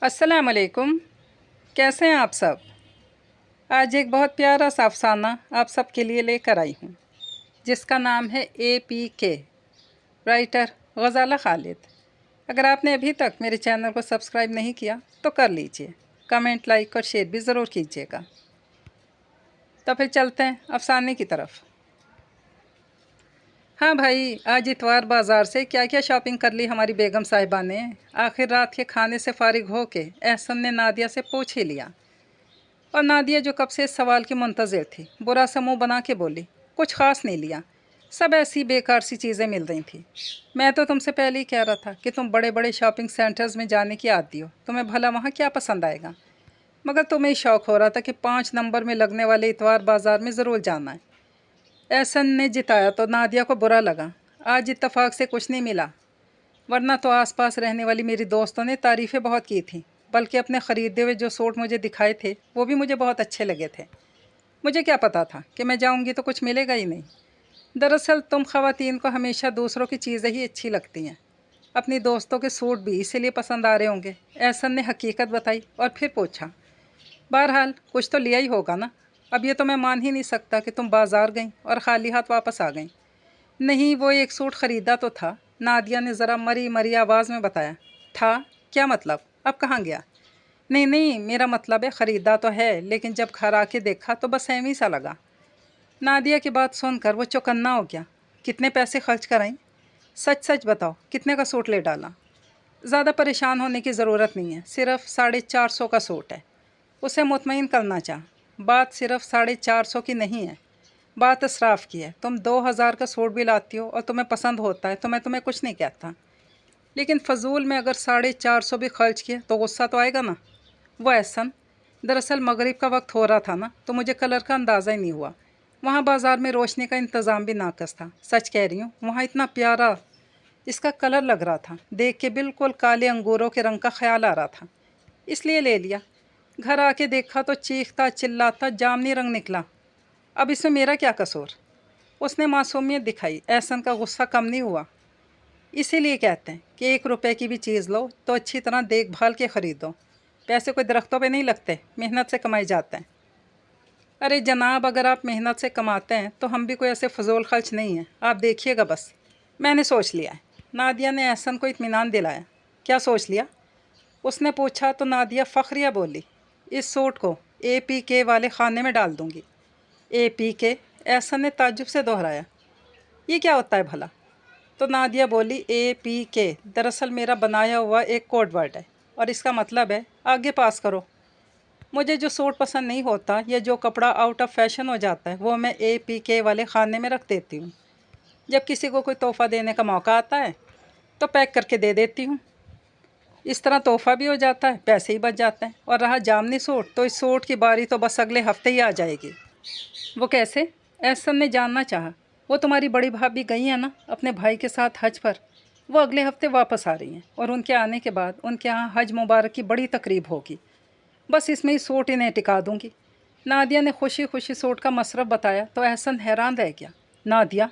अस्सलाम वालेकुम। कैसे हैं आप सब? आज एक बहुत प्यारा सा अफसाना आप सब के लिए लेकर आई हूँ, जिसका नाम है APK, राइटर गज़ाला खालिद। अगर आपने अभी तक मेरे चैनल को सब्सक्राइब नहीं किया तो कर लीजिए, कमेंट, लाइक और शेयर भी ज़रूर कीजिएगा। तो फिर चलते हैं अफसाने की तरफ। हाँ भाई, आज इतवार बाज़ार से क्या क्या शॉपिंग कर ली हमारी बेगम साहिबा ने। आखिर रात के खाने से फारिग हो के एहसन ने नादिया से पूछ ही लिया, और नादिया जो कब से इस सवाल की मुंतज़िर थी, बुरा सा मुँह बना के बोली, कुछ ख़ास नहीं लिया, सब ऐसी बेकार सी चीज़ें मिल रही थी। मैं तो तुमसे पहले ही कह रहा था कि तुम बड़े बड़े शॉपिंग सेंटर्स में जाने की आदी हो, तुम्हें भला वहाँ क्या पसंद आएगा, मगर तुम्हें ही शौक़ हो रहा था कि 5 नंबर में लगने वाले इतवार बाज़ार में ज़रूर जाना है। एहसन ने जिताया तो नादिया को बुरा लगा। आज इत्तफाक से कुछ नहीं मिला, वरना तो आसपास रहने वाली मेरी दोस्तों ने तारीफ़ें बहुत की थी, बल्कि अपने ख़रीदे हुए जो सूट मुझे दिखाए थे वो भी मुझे बहुत अच्छे लगे थे। मुझे क्या पता था कि मैं जाऊंगी तो कुछ मिलेगा ही नहीं। दरअसल तुम ख़वातीन को हमेशा दूसरों की चीज़ें ही अच्छी लगती हैं। अपनी दोस्तों के सूट भी इसीलिए पसंद आ रहे होंगे। एहसन ने हकीकत बताई और फिर पूछा, बहरहाल कुछ तो लिया ही होगा ना। अब ये तो मैं मान ही नहीं सकता कि तुम बाज़ार गईं और ख़ाली हाथ वापस आ गईं। नहीं, वो एक सूट ख़रीदा तो था, नादिया ने ज़रा मरी मरी आवाज़ में बताया। था? क्या मतलब? अब कहाँ गया? नहीं नहीं, मेरा मतलब है ख़रीदा तो है, लेकिन जब घर आके देखा तो बस एवं सा लगा। नादिया की बात सुनकर वो चौकन्ना हो गया। कितने पैसे खर्च कर आई? सच सच बताओ, कितने का सूट ले डाला? ज़्यादा परेशान होने की ज़रूरत नहीं है, सिर्फ 450 का सूट है। उसे मुतमईन करना चाह। बात सिर्फ 450 की नहीं है, बात इसराफ़ की है। तुम 2000 का सूट भी लाती हो और तुम्हें पसंद होता है तो मैं तुम्हें कुछ नहीं कहता, लेकिन फ़जूल में अगर 450 भी खर्च किए तो गुस्सा तो आएगा ना। वो एहसन, दरअसल मगरिब का वक्त हो रहा था ना, तो मुझे कलर का अंदाज़ा ही नहीं हुआ। वहाँ बाज़ार में रोशनी का इंतज़ाम भी नाकस था। सच कह रही हूँ, वहाँ इतना प्यारा इसका कलर लग रहा था, देख के बिल्कुल काले अंगूरों के रंग का ख्याल आ रहा था, इसलिए ले लिया। घर आके देखा तो चीखता चिल्लाता जामनी रंग निकला। अब इसमें मेरा क्या कसूर? उसने मासूमियत दिखाई। एहसन का गुस्सा कम नहीं हुआ। इसीलिए कहते हैं कि 1 रुपए की भी चीज़ लो तो अच्छी तरह देखभाल के ख़रीदो। पैसे कोई दरख्तों पे नहीं लगते, मेहनत से कमाए जाते हैं। अरे जनाब, अगर आप मेहनत से कमाते हैं तो हम भी कोई ऐसे फजूल खर्च नहीं हैं, आप देखिएगा बस। मैंने सोच लिया है, नादिया ने एहसन को इत्मीनान दिलाया। क्या सोच लिया? उसने पूछा तो नादिया फ़ख्रिया बोली, इस सूट को APK वाले खाने में डाल दूँगी। APK? एहसन ने ताज्जुब से दोहराया, ये क्या होता है भला? तो नादिया बोली, APK दरअसल मेरा बनाया हुआ एक कोड वर्ड है, और इसका मतलब है आगे पास करो। मुझे जो सूट पसंद नहीं होता या जो कपड़ा आउट ऑफ फैशन हो जाता है वो मैं APK वाले खाने में रख देती हूँ। जब किसी को कोई तोहफ़ा देने का मौका आता है तो पैक करके दे देती हूँ। इस तरह तोहफ़ा भी हो जाता है, पैसे ही बच जाते हैं। और रहा जामनी सूट, तो इस सूट की बारी तो बस अगले हफ्ते ही आ जाएगी। वो कैसे? एहसन ने जानना चाहा। वो तुम्हारी बड़ी भाभी गई हैं ना अपने भाई के साथ हज पर, वो अगले हफ्ते वापस आ रही हैं, और उनके आने के बाद उनके यहाँ हज मुबारक की बड़ी तकरीब होगी। बस इसमें ही सूट इन्हें टिका दूँगी। नादिया ने खुशी खुशी सूट का मसरफ बताया तो एहसन हैरान रह गया। नादिया,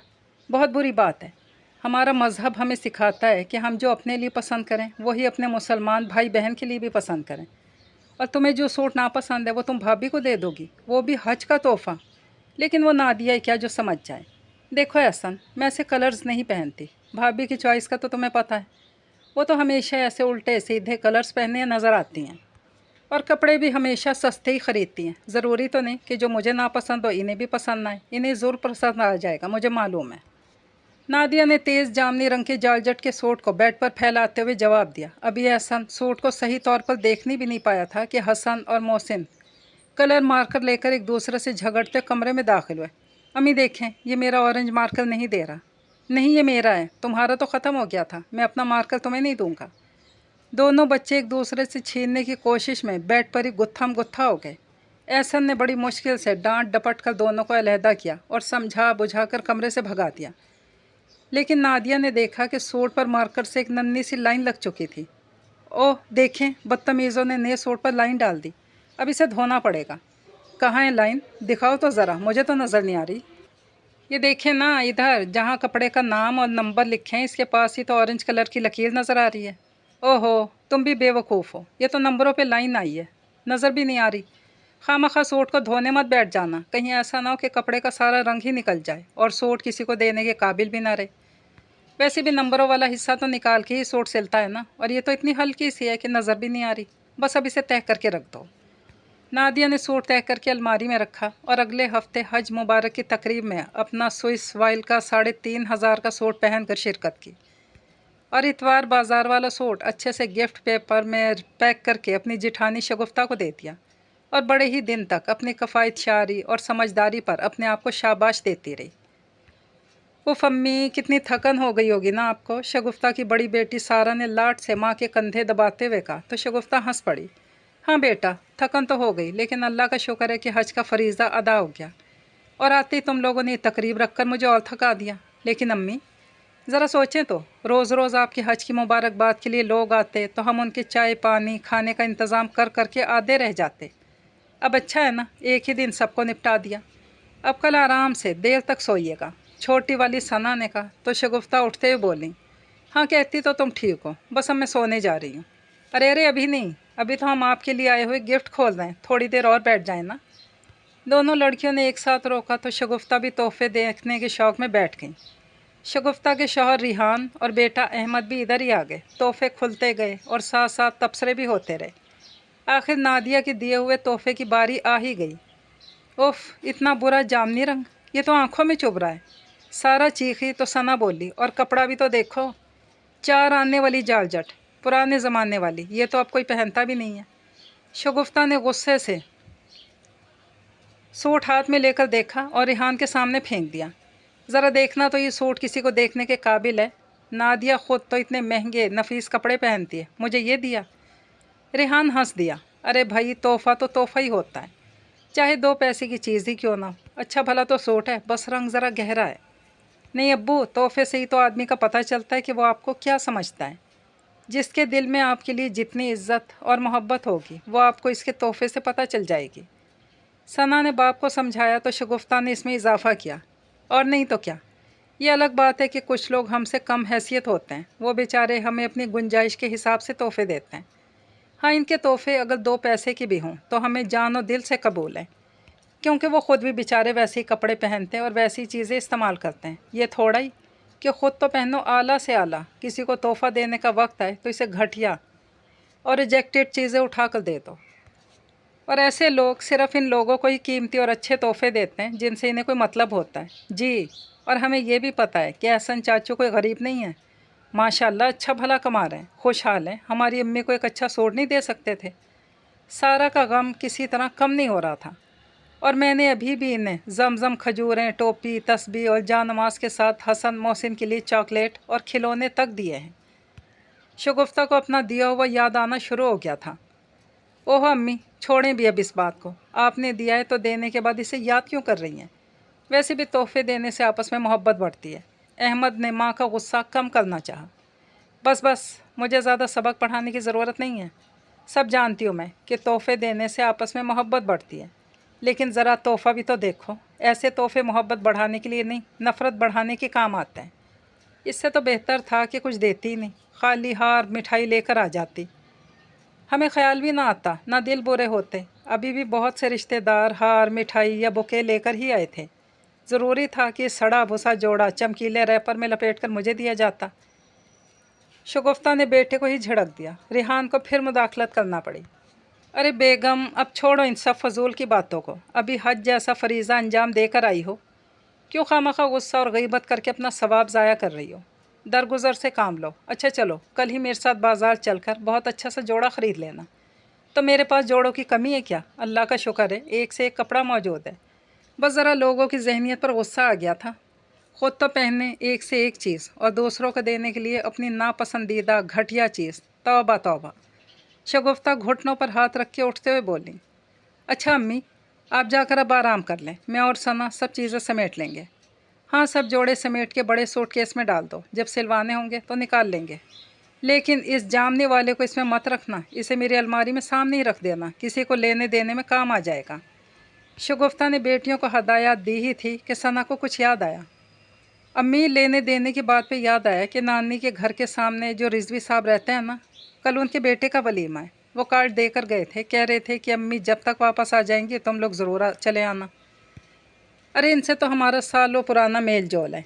बहुत बुरी बात है। हमारा मज़हब हमें सिखाता है कि हम जो अपने लिए पसंद करें वही अपने मुसलमान भाई बहन के लिए भी पसंद करें, और तुम्हें जो सूट नापसंद है वो तुम भाभी को दे दोगी, वो भी हज का तोहफ़ा। लेकिन वो नादिया क्या जो समझ जाए। देखो एहसन, मैं ऐसे कलर्स नहीं पहनती, भाभी की चॉइस का तो तुम्हें पता है। वो तो हमेशा ऐसे उल्टे सीधे कलर्स पहने नज़र आती हैं, और कपड़े भी हमेशा सस्ते ही ख़रीदती हैं। ज़रूरी तो नहीं कि जो मुझे नापसंद हो इन्हें भी पसंद ना आए, इन्हें ज़रूर पसंद आ जाएगा, मुझे मालूम है। नादिया ने तेज़ जामनी रंग के जालजट के सूट को बेड पर फैलाते हुए जवाब दिया। अभी एहसन सूट को सही तौर पर देखने भी नहीं पाया था कि हसन और मोहसिन कलर मार्कर लेकर एक दूसरे से झगड़ते कमरे में दाखिल हुए। अम्मी देखें, ये मेरा ऑरेंज मार्कर नहीं दे रहा। नहीं, ये मेरा है, तुम्हारा तो ख़त्म हो गया था, मैं अपना मार्कर तुम्हें नहीं दूंगा। दोनों बच्चे एक दूसरे से छीनने की कोशिश में बेड पर ही गुत्थम गुत्था हो गए। एहसन ने बड़ी मुश्किल से डांट डपट कर दोनों को अलहदा किया और समझा बुझा कर कमरे से भगा दिया। लेकिन नादिया ने देखा कि सूट पर मार्कर से एक नन्ही सी लाइन लग चुकी थी। ओह देखें, बदतमीज़ों ने नए सूट पर लाइन डाल दी। अब इसे धोना पड़ेगा। कहाँ है लाइन? दिखाओ तो ज़रा, मुझे तो नज़र नहीं आ रही। ये देखें ना, इधर जहाँ कपड़े का नाम और नंबर लिखे हैं इसके पास ही तो ऑरेंज कलर की लकीर नज़र आ रही है। ओहो, तुम भी बेवकूफ़ हो, ये तो नंबरों पे लाइन आई है, नज़र भी नहीं आ रही। खामखा सूट को धोने मत बैठ जाना, कहीं ऐसा ना हो कि कपड़े का सारा रंग ही निकल जाए और सूट किसी को देने के काबिल भी ना रहे। वैसे भी नंबरों वाला हिस्सा तो निकाल के ही सूट सिलता है ना, और ये तो इतनी हल्की सी है कि नज़र भी नहीं आ रही। बस अब इसे तय करके रख दो। नादिया ने सूट तय करके अलमारी में रखा और अगले हफ्ते हज मुबारक की तकरीब में अपना स्विस वाइल का 3,500 का सूट पहनकर शिरकत की, और इतवार बाज़ार वाला सूट अच्छे से गिफ्ट पेपर में पैक करके अपनी जिठानी शगुफ्ता को दे दिया, और बड़े ही दिन तक अपनी कफ़ायत शारी और समझदारी पर अपने आप को शाबाश देती रही। उफ़ अम्मी, कितनी थकन हो गई होगी ना आपको, शगुफ्ता की बड़ी बेटी सारा ने लाड से माँ के कंधे दबाते हुए कहा, तो शगुफ्ता हंस पड़ी। हाँ बेटा, थकन तो हो गई, लेकिन अल्लाह का शुक्र है कि हज का फ़रीज़ा अदा हो गया, और आते ही तुम लोगों ने तकरीब रखकर मुझे और थका दिया। लेकिन अम्मी, ज़रा सोचें तो, रोज़ रोज़ आपकी हज की मुबारकबाद के लिए लोग आते तो हम उनके चाय पानी खाने का इंतज़ाम कर करके आधे रह जाते। अब अच्छा है ना, एक ही दिन सबको निपटा दिया। अब कल आराम से देर तक सोइएगा, छोटी वाली सना ने कहा, तो शगुफ्ता उठते हुए बोली, हाँ कहती तो तुम ठीक हो, बस अब मैं सोने जा रही हूँ। अरे अरे, अभी नहीं, अभी तो हम आपके लिए आए हुए गिफ्ट खोल रहे हैं, थोड़ी देर और बैठ जाए ना। दोनों लड़कियों ने एक साथ रोका तो शगुफ्ता भी तोहफे देखने के शौक़ में बैठ गई। शगुफ्ता के शौहर रिहान और बेटा अहमद भी इधर ही आ गए। तोहफे खुलते गए और साथ साथ तबसरे भी होते रहे। आखिर नादिया के दिए हुए तोहफे की बारी आ ही गई। उफ़, इतना बुरा जामनी रंग, ये तो आंखों में चुभ रहा है। सारा चीखी तो सना बोली, और कपड़ा भी तो देखो, 4 आने वाली जालजट, पुराने ज़माने वाली, ये तो अब कोई पहनता भी नहीं है। शगुफ्ता ने गुस्से से सूट हाथ में लेकर देखा और रिहान के सामने फेंक दिया। ज़रा देखना तो ये सूट किसी को देखने के काबिल है। नादिया ख़ुद तो इतने महंगे नफीस कपड़े पहनती है, मुझे ये दिया। रिहान हंस दिया, अरे भाई, तोहफ़ा तो तोहफ़ा ही होता है, चाहे 2 पैसे की चीज़ ही क्यों ना हो। अच्छा भला तो सूट है, बस रंग ज़रा गहरा है। नहीं अब्बू, तोहफे से ही तो आदमी का पता चलता है कि वो आपको क्या समझता है। जिसके दिल में आपके लिए जितनी इज़्ज़त और मोहब्बत होगी, वो आपको इसके तोहफे से पता चल जाएगी। सना ने बाप को समझाया तो शगुफ्ता ने इसमें इजाफ़ा किया, और नहीं तो क्या, ये अलग बात है कि कुछ लोग हमसे कम हैसियत होते हैं, वो बेचारे हमें अपनी गुंजाइश के हिसाब से तोहफे देते हैं। हाँ, इनके तोहफे अगर 2 पैसे के भी हों तो हमें जान और दिल से कबूल है, क्योंकि वो ख़ुद भी बेचारे वैसे ही कपड़े पहनते हैं और वैसी चीज़ें इस्तेमाल करते हैं। ये थोड़ा ही कि ख़ुद तो पहनो आला से आला, किसी को तोहफ़ा देने का वक्त आए तो इसे घटिया और रिजेक्टेड चीज़ें उठा कर दे दो। और ऐसे लोग सिर्फ़ इन लोगों को ही कीमती और अच्छे तोहफे देते हैं जिनसे इन्हें कोई मतलब होता है। जी, और हमें ये भी पता है कि एहसन चाचू कोई गरीब नहीं है, माशाल्लाह अच्छा भला कमा रहे हैं, खुशहाल हैं। हमारी अम्मी को एक अच्छा सूट नहीं दे सकते थे। सारा का गम किसी तरह कम नहीं हो रहा था, और मैंने अभी भी इन्हें जमजम खजूरें, टोपी, तस्बीह और जानमाज के साथ हसन मोहसिन के लिए चॉकलेट और खिलौने तक दिए हैं। शगुफ्ता को अपना दिया हुआ याद आना शुरू हो गया था। ओह अम्मी, छोड़ें भी अब इस बात को, आपने दिया है तो देने के बाद इसे याद क्यों कर रही हैं। वैसे भी तोहफे देने से आपस में मोहब्बत बढ़ती है। अहमद ने माँ का गुस्सा कम करना चाहा। बस बस, मुझे ज़्यादा सबक पढ़ाने की ज़रूरत नहीं है, सब जानती हूँ मैं कि तोहफे देने से आपस में मोहब्बत बढ़ती है, लेकिन ज़रा तोहफ़ा भी तो देखो। ऐसे तोहफे मोहब्बत बढ़ाने के लिए नहीं, नफ़रत बढ़ाने के काम आते हैं। इससे तो बेहतर था कि कुछ देती ही नहीं, खाली हार मिठाई लेकर आ जाती। हमें ख्याल भी ना आता, ना दिल बुरे होते। अभी भी बहुत से रिश्तेदार हार मिठाई या बुके लेकर ही आए थे। ज़रूरी था कि सड़ा भुसा जोड़ा चमकीले रैपर में लपेट कर मुझे दिया जाता। शगुफ्ता ने बेटे को ही झिड़क दिया। रिहान को फिर मुदाखलत करना पड़ी। अरे बेगम, अब छोड़ो इन सब फजूल की बातों को, अभी हज जैसा फरीज़ा अंजाम देकर आई हो, क्यों खामखा गुस्सा और गईबत करके अपना सवाब ज़ाया कर रही हो। दरगुजर से काम लो। अच्छा चलो, कल ही मेरे साथ बाज़ार चलकर बहुत अच्छा सा जोड़ा ख़रीद लेना। तो मेरे पास जोड़ों की कमी है क्या, अल्लाह का शुक्र है, एक से एक कपड़ा मौजूद है। बस ज़रा लोगों की जहनीत पर गुस्सा आ गया था। ख़ुद तो पहने एक से एक चीज़ और दूसरों को देने के लिए अपनी नापसंदीदा घटिया चीज़। तौबा तौबा। शगुफ्ता घुटनों पर हाथ रख के उठते हुए बोली, अच्छा अम्मी, आप जाकर अब आराम कर लें, मैं और सना सब चीज़ें समेट लेंगे। हाँ, सब जोड़े समेट के बड़े सूटकेस में डाल दो, जब सिलवाने होंगे तो निकाल लेंगे। लेकिन इस जामने वाले को इसमें मत रखना, इसे मेरी अलमारी में सामने ही रख देना, किसी को लेने देने में काम आ जाएगा। शगुफ्ता ने बेटियों को हदायत दी ही थी कि सना को कुछ याद आया। अम्मी, लेने देने की बात पे याद आया कि नानी के घर के सामने जो रिजवी साहब रहते हैं ना, कल उनके बेटे का वलीमा है, वो कार्ड देकर गए थे, कह रहे थे कि अम्मी जब तक वापस आ जाएंगी तुम लोग ज़रूर चले आना। अरे इनसे तो हमारा सालों पुराना मेल जोल है।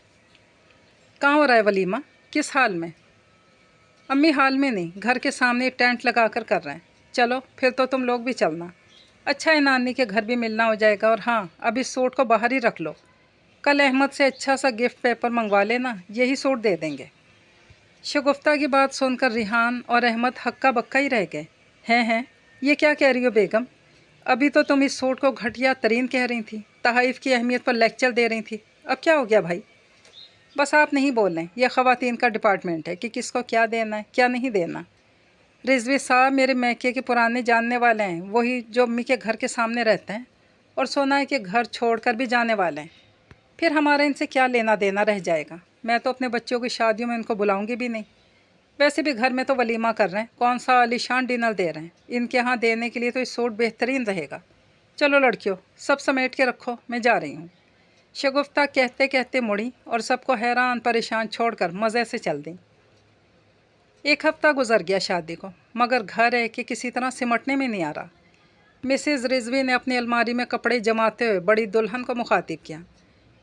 कहाँ हो रहा है वलीमा, किस हाल में? अम्मी हाल में नहीं, घर के सामने टेंट लगा कर रहे हैं। चलो फिर तो तुम लोग भी चलना, अच्छा है नानी के घर भी मिलना हो जाएगा। और हाँ, अब इस सूट को बाहर ही रख लो, कल अहमद से अच्छा सा गिफ्ट पेपर मंगवा लेना, यही सूट दे देंगे। शगुफ्ता की बात सुनकर रिहान और अहमद हक्का बक्का ही रह गए। हैं, ये क्या कह रही हो बेगम? अभी तो तुम इस सूट को घटिया तरीन कह रही थी, तहाइफ की अहमियत पर लेक्चर दे रही थी, अब क्या हो गया भाई? बस आप नहीं बोल रहे, यह ख़वातीन का डिपार्टमेंट है कि किसको क्या देना है क्या नहीं देना। रिजवी साहब मेरे मैके के पुराने जानने वाले हैं, वही जो अम्मी के घर के सामने रहते हैं, और सोना है कि घर छोड़कर भी जाने वाले हैं। फिर हमारा इनसे क्या लेना देना रह जाएगा? मैं तो अपने बच्चों की शादियों में इनको बुलाऊंगी भी नहीं। वैसे भी घर में तो वलीमा कर रहे हैं, कौन सा आलीशान डिनर दे रहे हैं, इनके यहाँ देने के लिए तो इस सूट बेहतरीन रहेगा। चलो लड़कियों, सब समेट के रखो, मैं जा रही हूँ। शगुफ्ता कहते कहते मुड़ी और सबको हैरान परेशान छोड़कर मज़े से चल दी। एक हफ्ता गुजर गया शादी को, मगर घर है कि किसी तरह सिमटने में नहीं आ रहा। मिसेज़ रिजवी ने अपनी अलमारी में कपड़े जमाते हुए बड़ी दुल्हन को मुखातिब किया।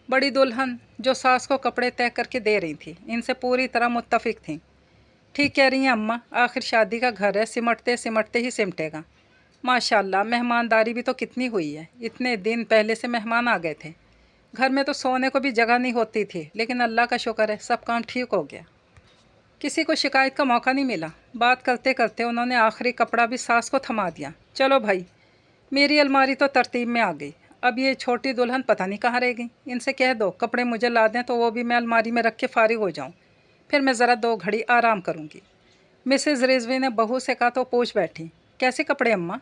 बड़ी दुल्हन जो सास को कपड़े तय करके दे रही थी, इनसे पूरी तरह मुत्तफिक थी। ठीक कह रही हैं अम्मा, आखिर शादी का घर है, सिमटते सिमटते ही सिमटेगा। माशाल्लाह, मेहमानदारी भी तो कितनी हुई है, इतने दिन पहले से मेहमान आ गए थे। घर में तो सोने को भी जगह नहीं होती थी, लेकिन अल्लाह का शुक्र है सब काम ठीक हो गया, किसी को शिकायत का मौका नहीं मिला। बात करते करते उन्होंने आखिरी कपड़ा भी सास को थमा दिया। चलो भाई, मेरी अलमारी तो तरतीब में आ गई, अब ये छोटी दुल्हन पता नहीं कहाँ रह गई। इनसे कह दो कपड़े मुझे ला दें तो वो भी मैं अलमारी में रख के फारिग हो जाऊँ, फिर मैं ज़रा 2 घड़ी आराम करूँगी। मिसेज़ रिजवी ने बहू से कहा तो पूछ बैठी, कैसे कपड़े अम्मा?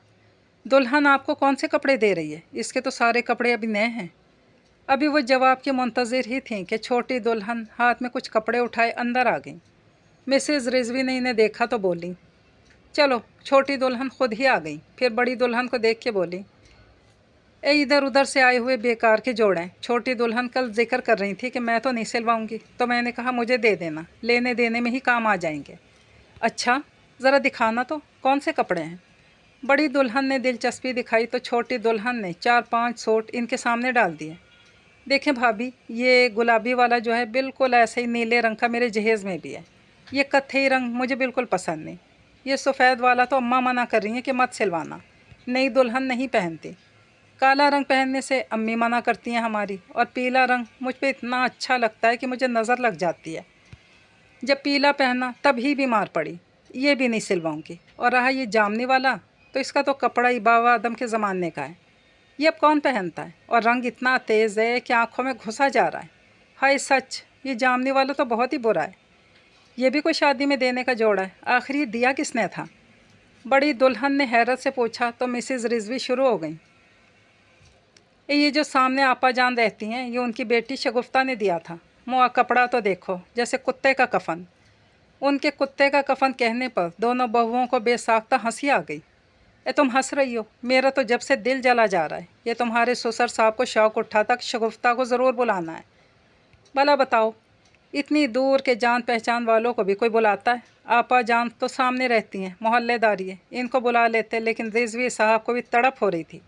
दुल्हन आपको कौन से कपड़े दे रही है, इसके तो सारे कपड़े अभी नए हैं। अभी वो जवाब के मुंतज़िर ही थी कि छोटी दुल्हन हाथ में कुछ कपड़े उठाए अंदर आ गई। मिसेज़ रिजवी ने इन्हें देखा तो बोली, चलो। छोटी दुल्हन खुद ही आ गई, फिर बड़ी दुल्हन को देख के बोली, ए इधर उधर से आए हुए बेकार के जोड़ें। छोटी दुल्हन कल जिक्र कर रही थी कि मैं तो नहीं सिलवाऊंगी, तो मैंने कहा मुझे दे देना, लेने देने में ही काम आ जाएंगे। अच्छा, ज़रा दिखाना तो कौन से कपड़े हैं। बड़ी दुल्हन ने दिलचस्पी दिखाई तो छोटी दुल्हन ने 4-5 सूट इनके सामने डाल दिए। देखें भाभी, ये गुलाबी वाला जो है बिल्कुल ऐसे ही नीले रंग का मेरे जहेज़ में भी है। ये कत्थई रंग मुझे बिल्कुल पसंद नहीं। ये सफ़ेद वाला तो अम्मा मना कर रही हैं कि मत सिलवाना, नई दुल्हन नहीं पहनती। काला रंग पहनने से अम्मी मना करती हैं हमारी, और पीला रंग मुझ पे इतना अच्छा लगता है कि मुझे नज़र लग जाती है। जब पीला पहना तब ही बीमार पड़ी, ये भी नहीं सिलवाऊंगी। और रहा ये जामनी वाला, तो इसका तो कपड़ा ही बाबा आदम के ज़माने का है, ये अब कौन पहनता है, और रंग इतना तेज़ है कि आँखों में घुसा जा रहा है। हाय सच, ये जामनी वाला तो बहुत ही बुरा है, ये भी कोई शादी में देने का जोड़ा है। आखिर ये दिया किसने था? बड़ी दुल्हन ने हैरत से पूछा तो मिसेज़ रिजवी शुरू हो गई, ये जो सामने आपा जान रहती हैं, ये उनकी बेटी शगुफ्ता ने दिया था। मुआ कपड़ा तो देखो, जैसे कुत्ते का कफन। उनके कुत्ते का कफन कहने पर दोनों बहुओं को बेसाख्ता हंसी आ गई। ए तुम हंस रही हो, मेरा तो जब से दिल जला जा रहा है। ये तुम्हारे ससुर साहब को शौक़ उठा था कि शगुफ्ता को ज़रूर बुलाना है। भला बताओ, इतनी दूर के जान पहचान वालों को भी कोई बुलाता है? आपा जान तो सामने रहती हैं, मोहल्लेदारी है, इनको बुला लेते, लेकिन रिजवी साहब को भी तड़प हो रही थी।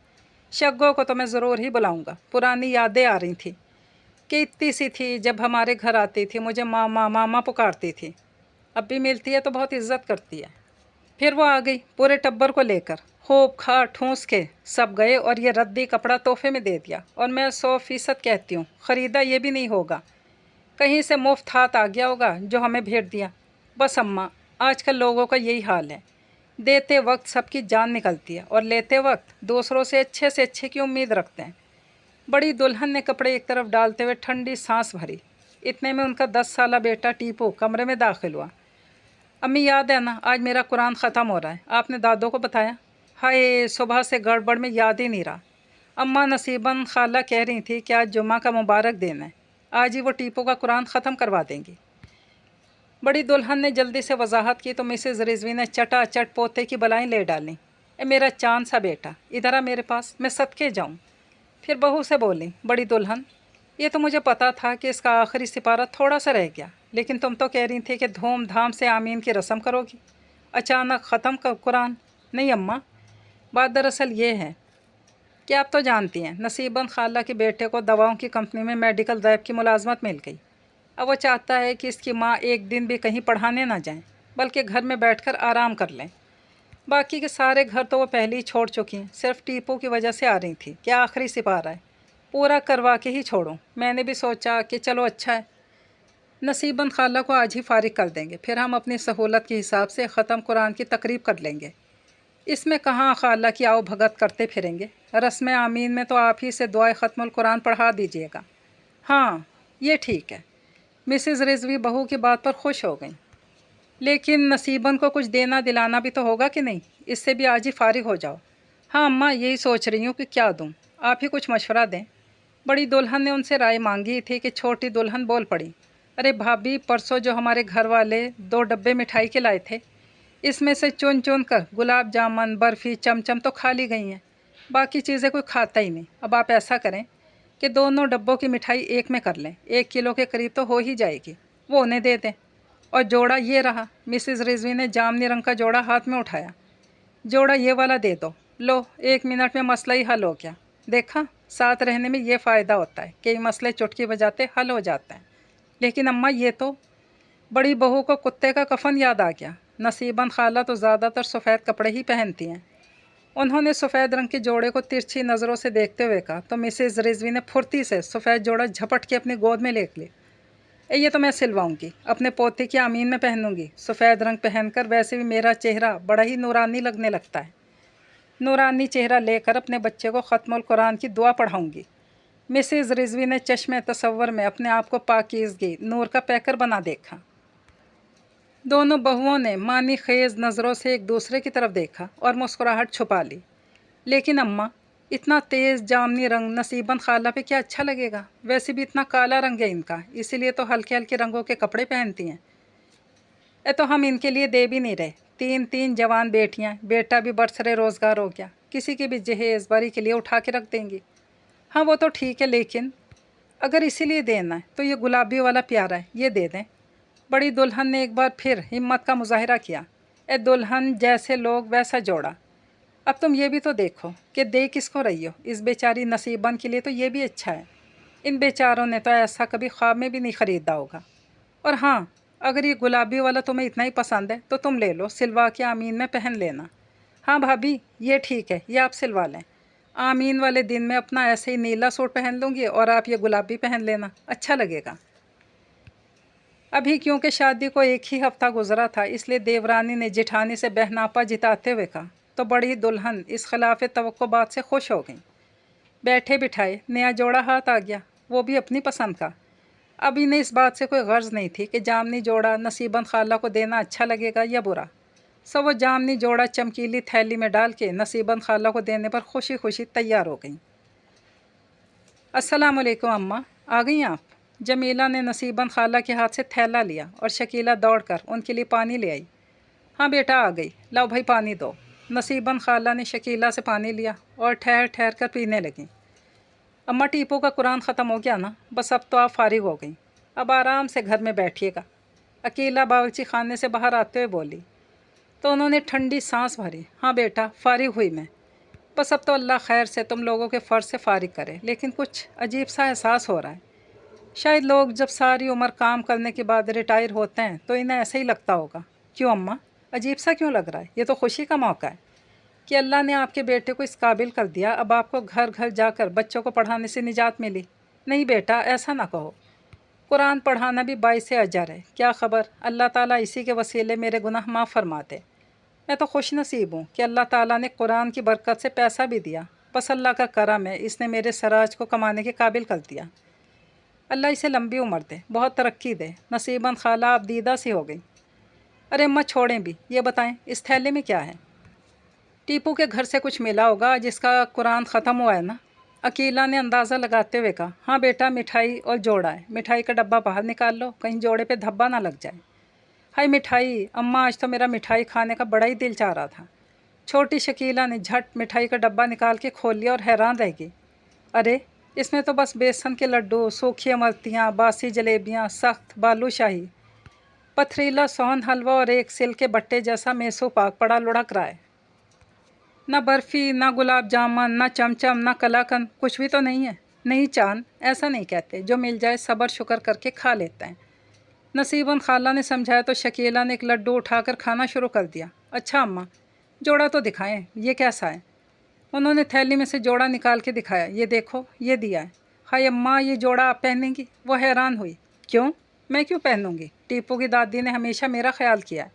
शग्गों को तो मैं ज़रूर ही बुलाऊंगा। पुरानी यादें आ रही थी कि इतनी सी थी जब हमारे घर आती थी, मुझे मामा मामा पुकारती थी। अब भी मिलती है तो बहुत इज्जत करती है। फिर वो आ गई पूरे टब्बर को लेकर, खूब खा ठूस के सब गए, और ये रद्दी कपड़ा तोहफे में दे दिया। और मैं 100% कहती हूँ, ख़रीदा ये भी नहीं होगा, कहीं से मुफ्त हाथ आ गया होगा जो हमें भेज दिया। बस अम्मा, आजकल लोगों का यही हाल है, देते वक्त सबकी जान निकलती है और लेते वक्त दूसरों से अच्छे की उम्मीद रखते हैं। बड़ी दुल्हन ने कपड़े एक तरफ डालते हुए ठंडी सांस भरी। इतने में उनका 10 साला बेटा टीपू कमरे में दाखिल हुआ। अम्मी याद है ना, आज मेरा कुरान ख़त्म हो रहा है, आपने दादों को बताया? हाय, सुबह से गड़बड़ में याद ही नहीं रहा। अम्मा नसीबन खाला कह रही थी कि आज जुम्मा का मुबारक दिन है, आज ही वो टीपू का कुरान ख़त्म करवा देंगी। बड़ी दुल्हन ने जल्दी से वजाहत की तो मिसेज़ रिजवी ने चटाचट पोते की बलाएं ले डाली। ए मेरा चांद सा बेटा, इधर आ मेरे पास, मैं सदके जाऊं। फिर बहू से बोली, बड़ी दुल्हन, ये तो मुझे पता था कि इसका आखिरी सिपारा थोड़ा सा रह गया, लेकिन तुम तो कह रही थी कि धूमधाम से आमीन की रस्म करोगी, अचानक ख़त्म का कुरान? नहीं अम्मा, बात दरअसल ये है कि आप तो जानती हैं, नसीबन खाला के बेटे को दवाओं की कंपनी में मेडिकल रैप की मुलाजमत मिल गई। अब वो चाहता है कि इसकी माँ एक दिन भी कहीं पढ़ाने ना जाएं, बल्कि घर में बैठकर आराम कर लें। बाकी के सारे घर तो वो पहले ही छोड़ चुकी हैं, सिर्फ टीपू की वजह से आ रही थी कि आखिरी सिपारा है, पूरा करवा के ही छोड़ूं। मैंने भी सोचा कि चलो अच्छा है, नसीबन खाला को आज ही फारिग कर देंगे, फिर हम अपनी सहूलत के हिसाब से ख़त्म कुरान की तकरीब कर लेंगे। इसमें कहाँ खाला की आओ भगत करते फिरेंगे। रस्म आमीन में तो आप ही से दुआए ख़त्मुल कुरान पढ़ा दीजिएगा। हाँ, ये ठीक है। मिसेज़ रिजवी बहू की बात पर खुश हो गई। लेकिन नसीबन को कुछ देना दिलाना भी तो होगा कि नहीं, इससे भी आज ही फारिग हो जाओ। हाँ अम्मा, यही सोच रही हूँ कि क्या दूँ, आप ही कुछ मशवरा दें। बड़ी दुल्हन ने उनसे राय मांगी थी कि छोटी दुल्हन बोल पड़ी, अरे भाभी, परसों जो हमारे घर वाले 2 डब्बे मिठाई के लाए थे, इसमें से चुन चुन कर गुलाब जामुन, बर्फ़ी, चमचम तो खा ली गई हैं, बाकी चीज़ें कोई खाता ही नहीं। अब आप ऐसा करें कि दोनों डब्बों की मिठाई एक में कर लें, 1 किलो के करीब तो हो ही जाएगी, वो उन्हें दे दें। और जोड़ा ये रहा। मिसेज़ रिजवी ने जामनी रंग का जोड़ा हाथ में उठाया। जोड़ा ये वाला दे दो, लो, 1 मिनट में मसला ही हल हो गया। देखा, साथ रहने में ये फ़ायदा होता है, कई मसले चुटकी बजाते हल हो जाते हैं। लेकिन अम्मा, ये तो, बड़ी बहू को कुत्ते का कफन याद आ गया। नसीबन खाला तो ज़्यादातर सफ़ेद कपड़े ही पहनती हैं। उन्होंने सफ़ेद रंग के जोड़े को तिरछी नज़रों से देखते हुए कहा तो मिसेज़ रिजवी ने फुर्ती से सफ़ेद जोड़ा झपट के अपनी गोद में ले लिया। ये तो मैं सिलवाऊंगी, अपने पोते की आमीन में पहनूंगी। सफ़ेद रंग पहनकर वैसे भी मेरा चेहरा बड़ा ही नूरानी लगने लगता है। नूरानी चेहरा लेकर अपने बच्चे को ख़त्मुल कुरान की दुआ पढ़ाऊंगी। मिसेज़ रिजवी ने चश्मे तसव्वुर में अपने आप को पाकीज़गी नूर का पैकर बना देखा। दोनों बहुओं ने मानी खेज़ नज़रों से एक दूसरे की तरफ देखा और मुस्कुराहट छुपा ली। लेकिन अम्मा, इतना तेज़ जामनी रंग नसीबन खाला पे क्या अच्छा लगेगा? वैसे भी इतना काला रंग है इनका, इसीलिए तो हल्के हल्के रंगों के कपड़े पहनती हैं। तो हम इनके लिए दे भी नहीं रहे। 3 जवान बेटियां, बेटा भी बरसरे रोज़गार हो गया, किसी की भी जहेज़ बारी के लिए उठा के रख देंगी। हाँ वो तो ठीक है, लेकिन अगर इसीलिए देना है तो ये गुलाबी वाला प्यारा है, ये दे दें। बड़ी दुल्हन ने एक बार फिर हिम्मत का मुजाहिरा किया। ए दुल्हन, जैसे लोग वैसा जोड़ा। अब तुम ये भी तो देखो कि दे किसको रही हो। इस बेचारी नसीबन के लिए तो ये भी अच्छा है। इन बेचारों ने तो ऐसा कभी ख्वाब में भी नहीं ख़रीदा होगा। और हाँ, अगर ये गुलाबी वाला तुम्हें इतना ही पसंद है तो तुम ले लो, सिलवा के आमीन में पहन लेना। हाँ भाभी, ये ठीक है, ये आप सिलवा लें। आमीन वाले दिन में अपना ऐसे ही नीला सूट पहन लूँगी और आप ये गुलाबी पहन लेना, अच्छा लगेगा। अभी क्योंकि शादी को 1 ही हफ़्ता गुजरा था, इसलिए देवरानी ने जिठानी से बहनापा जिताते हुए कहा तो बड़ी दुल्हन इस खिलाफ तवक्को बात से खुश हो गई। बैठे बिठाए नया जोड़ा हाथ आ गया, वो भी अपनी पसंद का। अब इन्हें इस बात से कोई गर्ज नहीं थी कि जामनी जोड़ा नसीबन खाला को देना अच्छा लगेगा या बुरा। सब वो जामनी जोड़ा चमकीली थैली में डाल के नसीबन खाला को देने पर खुशी खुशी तैयार हो गई। अस्सलाम वालेकुम अम्मा, आ गई आप? जमीला ने नसीबन खाला के हाथ से थैला लिया और शकीला दौड़कर उनके लिए पानी ले आई। हाँ बेटा, आ गई, लाओ भाई पानी दो। नसीबन खाला ने शकीला से पानी लिया और ठहर ठहर कर पीने लगी। अम्मा, टीपू का कुरान ख़त्म हो गया ना, बस अब तो आप फारिग हो गई, अब आराम से घर में बैठिएगा। अकेला बावर्ची खाने से बाहर आते हुए बोली तो उन्होंने ठंडी सांस भरी। हाँ बेटा, फारिग हुई मैं, बस अब तो अल्लाह खैर से तुम लोगों के फ़र्ज से फारिग करे। लेकिन कुछ अजीब सा एहसास हो रहा है। शायद लोग जब सारी उम्र काम करने के बाद रिटायर होते हैं तो इन्हें ऐसा ही लगता होगा। क्यों अम्मा, अजीब सा क्यों लग रहा है? ये तो खुशी का मौका है कि अल्लाह ने आपके बेटे को इस काबिल कर दिया, अब आपको घर घर जाकर बच्चों को पढ़ाने से निजात मिली। नहीं बेटा, ऐसा ना कहो, कुरान पढ़ाना भी बाइस अजर है। क्या ख़बर, अल्लाह ताला इसी के वसीले मेरे गुनाह माफ़ फरमाते। मैं तो खुश नसीब हूँ कि अल्लाह ताला ने कुरान की बरकत से पैसा भी दिया। बस अल्लाह का करम है, इसने मेरे सराज को कमाने के काबिल कर दिया। अल्लाह इसे लंबी उम्र दे, बहुत तरक्की दे। नसीबन खाला आप दीदा सी हो गई। अरे अम्मा छोड़ें भी, ये बताएं इस थैले में क्या है? टीपू के घर से कुछ मिला होगा जिसका कुरान ख़त्म हुआ है ना? अकीला ने अंदाज़ा लगाते हुए कहा। हाँ बेटा, मिठाई और जोड़ा है। मिठाई का डब्बा बाहर निकाल लो, कहीं जोड़े पे धब्बा ना लग जाए। हाय मिठाई, अम्मा आज तो मेरा मिठाई खाने का बड़ा ही दिल चाह रहा था। छोटी शकीला ने झट मिठाई का डब्बा निकाल के खोल लिया और हैरान रह गई। अरे, इसमें तो बस बेसन के लड्डू, सूखी इमरतियाँ, बासी जलेबियाँ, सख्त बालूशाही। पथरीला सोहन हलवा और एक सिल के बट्टे जैसा मेसू पाक पड़ा लुढ़क रहा है। न बर्फ़ी, न गुलाब जामुन, न चमचम, न कलाकंद, कुछ भी तो नहीं है। नहीं चांद, ऐसा नहीं कहते, जो मिल जाए सब्र शुक्र करके खा लेते हैं। नसीबन खाला ने समझाया तो शकीला ने एक लड्डू उठाकर खाना शुरू कर दिया। अच्छा अम्मा, जोड़ा तो दिखाएं, ये कैसा है? उन्होंने थैली में से जोड़ा निकाल के दिखाया। ये देखो, ये दिया है। हाय अम्मा, ये जोड़ा आप पहनेंगी? वो हैरान हुई। क्यों? मैं क्यों पहनूंगी? टीपू की दादी ने हमेशा मेरा ख्याल किया है।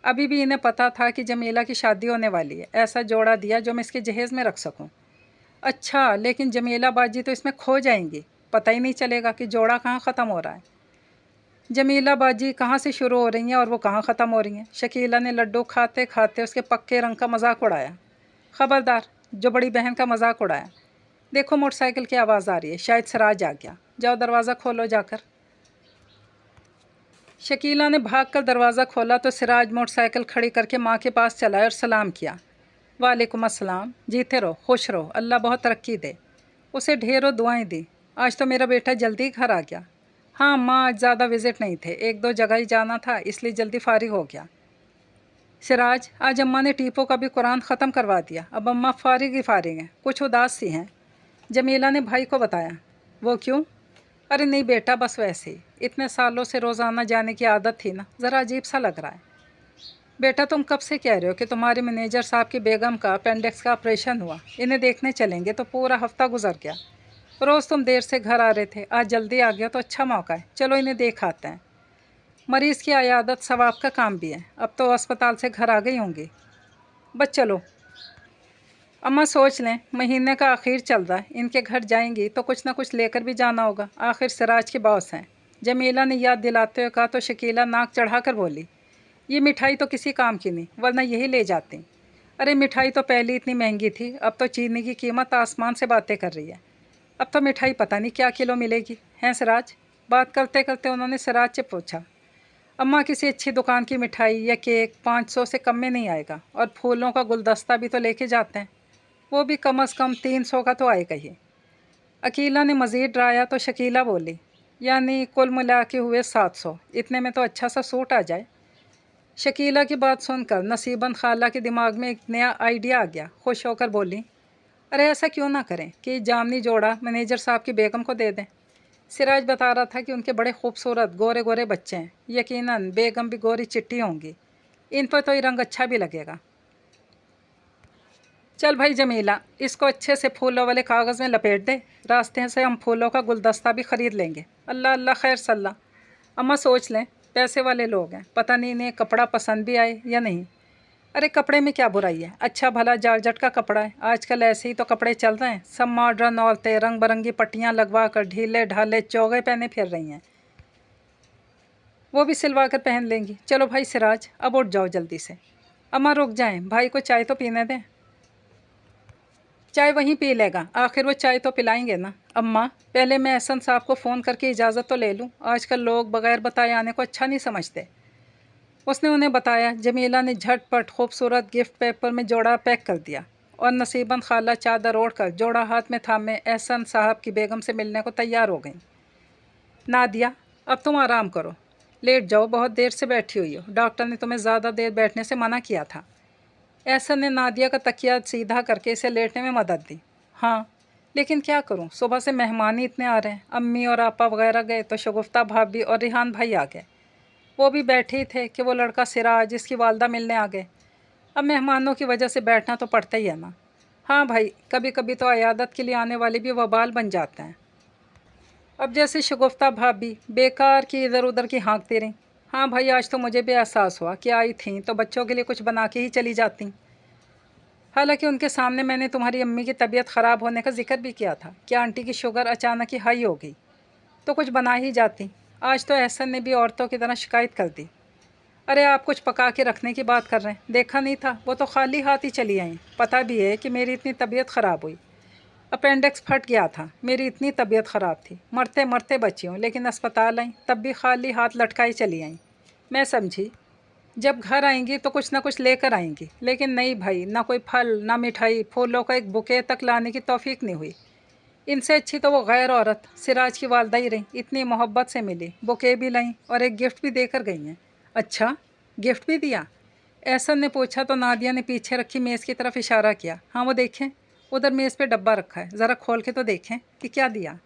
अभी भी इन्हें पता था कि जमीला की शादी होने वाली है। ऐसा जोड़ा दिया जो मैं इसके जहेज़ में रख सकूं। अच्छा, लेकिन जमीला बाजी तो इसमें खो जाएंगी, पता ही नहीं चलेगा कि जोड़ा कहाँ ख़त्म हो रहा है। जमीला बाजी कहाँ से शुरू हो रही हैं और वो कहाँ ख़त्म हो रही हैं? शकीला ने लड्डू खाते खाते उसके पक्के रंग का मजाक उड़ाया। ख़बरदार, जो बड़ी बहन का मजाक उड़ाया। देखो, मोटरसाइकिल की आवाज़ आ रही है, शायद सिराज आ गया। जाओ दरवाज़ा खोलो जाकर। शकीला ने भागकर दरवाज़ा खोला तो सिराज मोटरसाइकिल खड़ी करके माँ के पास चला और सलाम किया। वालेकुम अस्सलाम, जीते रहो, खुश रहो, अल्लाह बहुत तरक्की दे। उसे ढेरों दुआएं दी। आज तो मेरा बेटा जल्दी घर आ गया। हाँ माँ, आज ज़्यादा विज़िट नहीं थे, एक दो जगह ही जाना था, इसलिए जल्दी फारिग हो गया। सिराज, आज अम्मा ने टीपो का भी कुरान ख़त्म करवा दिया। अब अम्मा फारिग ही फारिग हैं, कुछ उदास सी हैं। जमीला ने भाई को बताया। वो क्यों? अरे नहीं बेटा, बस वैसे ही। इतने सालों से रोज़ाना जाने की आदत थी ना, ज़रा अजीब सा लग रहा है। बेटा, तुम कब से कह रहे हो कि तुम्हारे मैनेजर साहब की बेगम का अपेंडिक्स का ऑपरेशन हुआ, इन्हें देखने चलेंगे, तो पूरा हफ्ता गुजर गया। रोज़ तुम देर से घर आ रहे थे, आज जल्दी आ गया तो अच्छा मौका है, चलो इन्हें देख आते हैं। मरीज़ की आयादत सवाब का काम भी है। अब तो अस्पताल से घर आ गई होंगी। बस चलो। अम्मा सोच लें, महीने का आखिर चल रहा है, इनके घर जाएंगी तो कुछ ना कुछ लेकर भी जाना होगा, आखिर सिराज के बॉस हैं। जमीला ने याद दिलाते हुए कहा तो शकीला नाक चढ़ाकर बोली, ये मिठाई तो किसी काम की नहीं, वरना यही ले जाती। अरे मिठाई तो पहले इतनी महंगी थी, अब तो चीनी की कीमत आसमान से बातें कर रही है। अब तो मिठाई पता नहीं क्या किलो मिलेगी, हैं सिराज? बात करते करते उन्होंने सिराज से पूछा। अम्मा, किसी अच्छी दुकान की मिठाई या केक 500 से कम में नहीं आएगा, और फूलों का गुलदस्ता भी तो लेके जाते हैं, वो भी कम अज़ कम 300 का तो आएगा ही। अकीला ने मज़ीद डराया तो शकीला बोली, यानी कुल मिला के हुए 700, इतने में तो अच्छा सा सूट आ जाए। शकीला की बात सुनकर नसीबन खाला के दिमाग में एक नया आइडिया आ गया। खुश होकर बोली, अरे ऐसा क्यों ना करें कि जामनी जोड़ा मैनेजर साहब की बेगम को दे दें। सिराज बता रहा था कि उनके बड़े खूबसूरत गोरे गोरे बच्चे हैं, यकीनन बेगम भी गोरी चिट्टी होंगी, इन पर तो ये रंग अच्छा भी लगेगा। चल भाई जमीला, इसको अच्छे से फूलों वाले कागज़ में लपेट दे, रास्ते से हम फूलों का गुलदस्ता भी ख़रीद लेंगे। अल्लाह अल्लाह, खैर सल्ला। अम्मा सोच लें, पैसे वाले लोग हैं, पता नहीं इन्हें कपड़ा पसंद भी आए या नहीं। अरे कपड़े में क्या बुराई है, अच्छा भला जारजट का कपड़ा है, आजकल ऐसे ही तो कपड़े चल रहे हैं। सब मॉडर्न औरतें रंग बिरंगी पट्टियाँ लगवा कर ढीले ढाले चौगे पहने फिर रही हैं, वो भी सिलवा कर पहन लेंगी। चलो भाई सिराज, अब उठ जाओ जल्दी से। अम्मा रुक जाएं, भाई को चाय तो पीने दें। चाय वहीं पी लेगा, आखिर वो चाय तो पिलाएंगे ना। अम्मा, पहले मैं एहसन साहब को फ़ोन करके इजाज़त तो ले लूँ, आजकल लोग बग़ैर बताए आने को अच्छा नहीं समझते। उसने उन्हें बताया। जमीला ने झटपट खूबसूरत गिफ्ट पेपर में जोड़ा पैक कर दिया और नसीबन खाला चादर ओढ़कर जोड़ा हाथ में थामे एहसन साहब की बेगम से मिलने को तैयार हो गई। नादिया, अब तुम आराम करो, लेट जाओ, बहुत देर से बैठी हुई हो, डॉक्टर ने तुम्हें ज़्यादा देर बैठने से मना किया था। एहसन ने नादिया का तकिया सीधा करके इसे लेटने में मदद दी। हाँ, लेकिन क्या करूँ, सुबह से मेहमान ही इतने आ रहे हैं, अम्मी और आपा वगैरह गए तो शगुफ्ता भाभी और रिहान भाई आ गए, वो भी बैठे ही थे कि वो लड़का सिराज जिसकी वालदा मिलने आ गए। अब मेहमानों की वजह से बैठना तो पड़ता ही है ना। हाँ भाई, कभी कभी तो अयादत के लिए आने वाले भी वबाल बन जाते हैं। अब जैसे शगुफ्ता भाभी बेकार की इधर उधर की हाँकती रहीं। हाँ भाई, आज तो मुझे भी एहसास हुआ कि आई थी तो बच्चों के लिए कुछ बना के ही चली जाती। हालांकि उनके सामने मैंने तुम्हारी अम्मी की तबीयत ख़राब होने का जिक्र भी किया था कि आंटी की शुगर अचानक ही हाई हो गई, तो कुछ बना ही जाती। आज तो एहसन ने भी औरतों की तरह शिकायत कर दी। अरे आप कुछ पका के रखने की बात कर रहे हैं, देखा नहीं था, वो तो खाली हाथ ही चली आई। पता भी है कि मेरी इतनी तबीयत ख़राब हुई, अपेंडिक्स फट गया था, मेरी इतनी तबीयत ख़राब थी, मरते मरते बची हूँ, लेकिन अस्पताल आई तब भी खाली हाथ लटकाई चली आई। मैं समझी जब घर आएंगी तो कुछ ना कुछ लेकर आएंगी, लेकिन नहीं भाई, ना कोई फल, ना मिठाई, फूलों का एक बुके तक लाने की तौफीक नहीं हुई। इनसे अच्छी तो वो गैर औरत सिराज की वालदा ही रही, इतनी मोहब्बत से मिली, बुके भी लाई और एक गिफ्ट भी देकर गई हैं। अच्छा, गिफ्ट भी दिया? एहसन ने पूछा तो नादिया ने पीछे रखी मेज़ की तरफ इशारा किया। हाँ वो देखें, उधर मेज़ पे डब्बा रखा है, ज़रा खोल के तो देखें कि क्या दिया।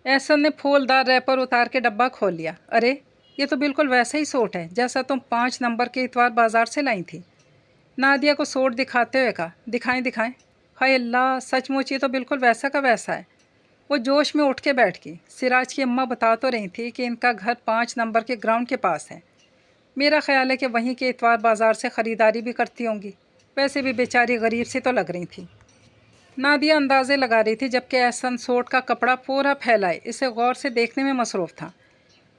एहसन ने फूलदार रैपर उतार के डब्बा खोल लिया। अरे, ये तो बिल्कुल वैसा ही सूट है जैसा तुम 5 नंबर के इतवार बाज़ार से लाई थी। नादिया को सूट दिखाते हुए कहा। दिखाएं दिखाएं। हाय अल्लाह, सचमुच ये तो बिल्कुल वैसा का वैसा है। वो जोश में उठ के बैठ गई। सिराज की अम्मा बता तो रही थी कि इनका घर 5 नंबर के ग्राउंड के पास है। मेरा ख्याल है कि वहीं के इतवार बाज़ार से ख़रीदारी भी करती होंगी। वैसे भी बेचारी गरीब सी तो लग रही थी। नादिया अंदाज़े लगा रही थी जबकि एहसन सूट का कपड़ा पूरा फैलाए इसे गौर से देखने में मसरूफ़ था।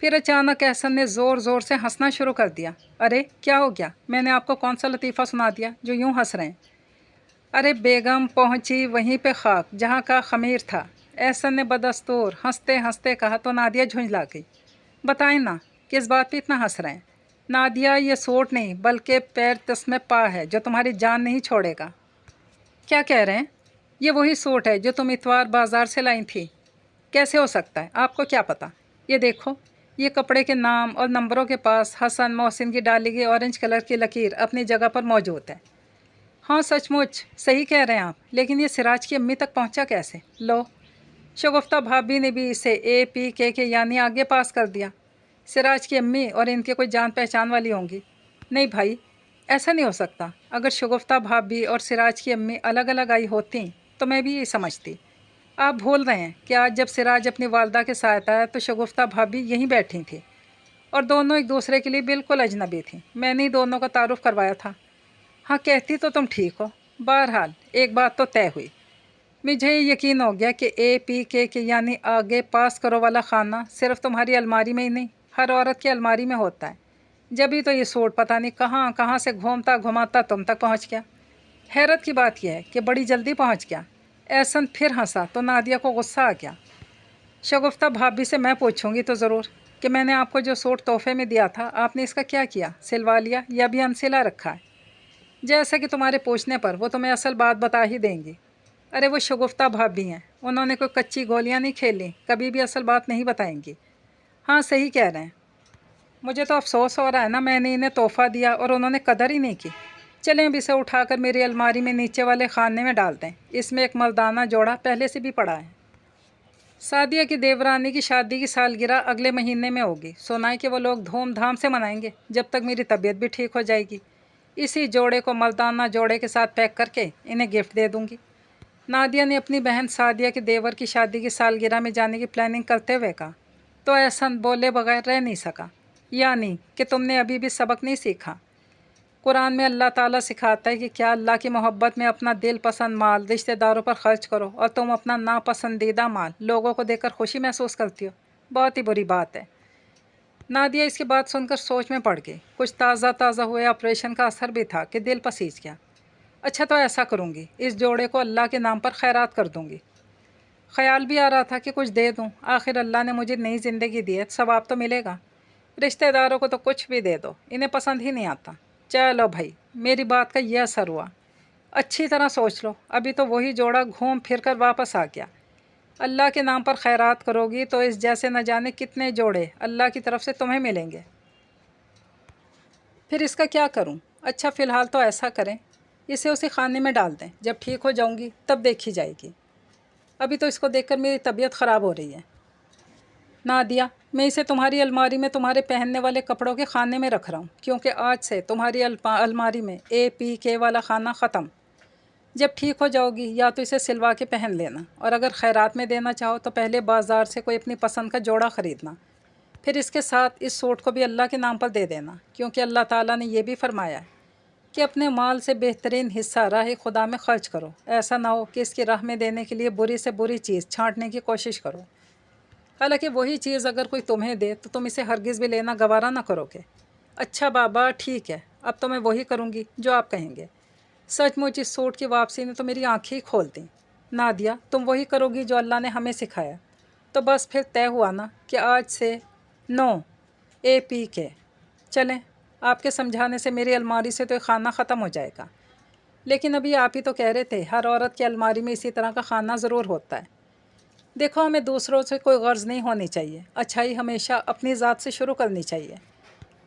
फिर अचानक एहसन ने ज़ोर ज़ोर से हंसना शुरू कर दिया। अरे क्या हो गया? मैंने आपको कौन सा लतीफ़ा सुना दिया जो यूं हंस रहे हैं? अरे बेगम पहुंची वहीं पे खाक जहां का खमीर था। एहसन ने बदस्तूर हंसते हंसते कहा तो नादिया झुंझला गई। बताएं ना, किस बात पे इतना हंस रहे हैं? नादिया, ये सूट नहीं बल्कि पैर तस्मे पा है जो तुम्हारी जान नहीं छोड़ेगा। क्या कह रहे हैं? ये वही सूट है जो तुम इतवार बाज़ार से लाई थी। कैसे हो सकता है? आपको क्या पता? ये देखो, ये कपड़े के नाम और नंबरों के पास हसन मोहसिन की डाली गई ऑरेंज कलर की लकीर अपनी जगह पर मौजूद है। हाँ सचमुच सही कह रहे हैं आप, लेकिन ये सिराज की अम्मी तक पहुंचा कैसे? लो, शगुफ्ता भाभी ने भी इसे APK यानी आगे पास कर दिया। सिराज की अम्मी और इनके कोई जान पहचान वाली होंगी। नहीं भाई, ऐसा नहीं हो सकता। अगर शगुफ्ता भाभी और सिराज की अम्मी अलग अलग आई होती तो मैं भी यही समझती। आप भूल रहे हैं कि आज जब सिराज अपनी वालदा के साथ आया तो शगुफ्ता भाभी यहीं बैठी थी और दोनों एक दूसरे के लिए बिल्कुल अजनबी थी। मैंने ही दोनों का तारुफ करवाया था। हाँ कहती तो तुम ठीक हो। बहरहाल एक बात तो तय हुई। मुझे यकीन हो गया कि APK के यानी आगे पास करो वाला खाना सिर्फ तुम्हारी अलमारी में ही नहीं, हर औरत की अलमारी में होता है। जब ही तो ये सूट पता नहीं कहाँ कहाँ से घूमता घुमाता तुम तक पहुँच गया। हैरत की बात यह है कि बड़ी जल्दी पहुँच गया। एहसन फिर हंसा तो नादिया को गुस्सा आ गया। शगुफ्ता भाभी से मैं पूछूंगी तो ज़रूर कि मैंने आपको जो सूट तोहफे में दिया था आपने इसका क्या किया? सिलवा लिया या भी अनसिला रखा है? जैसा कि तुम्हारे पूछने पर वो तुम्हें असल बात बता ही देंगी। अरे वो शगुफ्ता भाभी हैं, उन्होंने कोई कच्ची गोलियां नहीं खेली, कभी भी असल बात नहीं बताएंगी। हाँ सही कह रहे हैं। मुझे तो अफसोस हो रहा है ना, मैंने इन्हें तोहफ़ा दिया और उन्होंने कदर ही नहीं की। चलें अब इसे उठाकर मेरी अलमारी में नीचे वाले खाने में डाल दें। इसमें एक मर्दाना जोड़ा पहले से भी पड़ा है। सादिया की देवरानी की शादी की सालगिरह अगले महीने में होगी। सुना है कि वो लोग धूमधाम से मनाएंगे जब तक मेरी तबीयत भी ठीक हो जाएगी। इसी जोड़े को मर्दाना जोड़े के साथ पैक करके इन्हें गिफ्ट दे दूँगी। नादिया ने अपनी बहन सादिया के देवर की शादी की सालगिरह में जाने की प्लानिंग करते हुए कहा तो एहसन बोले बगैर रह नहीं सका। यानी कि तुमने अभी भी सबक नहीं सीखा। कुरान में अल्लाह ताला सिखाता है कि क्या अल्लाह की मोहब्बत में अपना दिल पसंद माल रिश्तेदारों पर खर्च करो और तुम अपना नापसंदीदा माल लोगों को देकर खुशी महसूस करती हो। बहुत ही बुरी बात है। नादिया इसकी बात सुनकर सोच में पड़ गई। कुछ ताज़ा ताज़ा हुए ऑपरेशन का असर भी था कि दिल पसीज गया। अच्छा तो ऐसा करूँगी, इस जोड़े को अल्लाह के नाम पर खैरात कर दूँगी। ख्याल भी आ रहा था कि कुछ दे दूँ, आखिर अल्लाह ने मुझे नई ज़िंदगी दी है, सवाब तो मिलेगा। रिश्तेदारों को तो कुछ भी दे दो, इन्हें पसंद ही नहीं आता। चलो भाई, मेरी बात का यह असर हुआ। अच्छी तरह सोच लो, अभी तो वही जोड़ा घूम फिर कर वापस आ गया। अल्लाह के नाम पर खैरात करोगी तो इस जैसे न जाने कितने जोड़े अल्लाह की तरफ से तुम्हें मिलेंगे। फिर इसका क्या करूं? अच्छा फ़िलहाल तो ऐसा करें, इसे उसी खाने में डाल दें, जब ठीक हो जाऊंगी तब देखी जाएगी। अभी तो इसको देखकर मेरी तबीयत ख़राब हो रही है। नादिया, मैं इसे तुम्हारी अलमारी में तुम्हारे पहनने वाले कपड़ों के खाने में रख रहा हूँ, क्योंकि आज से तुम्हारी अलमारी में APK वाला खाना ख़त्म। जब ठीक हो जाओगी या तो इसे सिलवा के पहन लेना, और अगर खैरात में देना चाहो तो पहले बाज़ार से कोई अपनी पसंद का जोड़ा ख़रीदना। फिर इसके साथ इस सूट को भी अल्लाह के नाम पर दे देना, क्योंकि अल्लाह ताला ने यह भी फरमाया है कि अपने माल से बेहतरीन हिस्सा राह खुदा में ख़र्च करो। ऐसा ना हो कि इसकी राह में देने के लिए बुरी से बुरी चीज़ छांटने की कोशिश करो। हालांकि वही चीज़ अगर कोई तुम्हें दे तो तुम इसे हरगिज़ भी लेना गवारा ना करोगे। अच्छा बाबा ठीक है, अब तो मैं वही करूँगी जो आप कहेंगे। सचमुच इस सूट की वापसी ने तो मेरी आँखें ही खोल दी। नादिया, तुम वही करोगी जो अल्लाह ने हमें सिखाया। तो बस फिर तय हुआ ना कि आज से नो APK। चलें, आपके समझाने से मेरी अलमारी से तो खाना ख़त्म हो जाएगा। लेकिन अभी आप ही तो कह रहे थे हर औरत की अलमारी में इसी तरह का खाना ज़रूर होता है। देखो, हमें दूसरों से कोई गर्ज़ नहीं होनी चाहिए। अच्छाई हमेशा अपनी ज़ात से शुरू करनी चाहिए।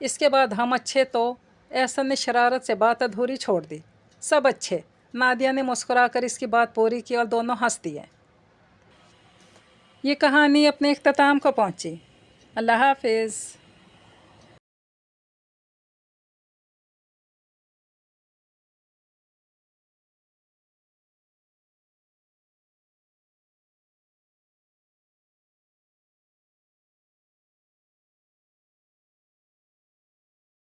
اس کے بعد ہم اچھے تو احسن نے شرارت سے بات ادھوری چھوڑ دی۔ سب اچھے، نادیہ نے مسکرا کر اس کی بات پوری کی اور دونوں ہنس دیے۔ یہ کہانی اپنے اختتام کو پہنچی۔ اللہ حافظ۔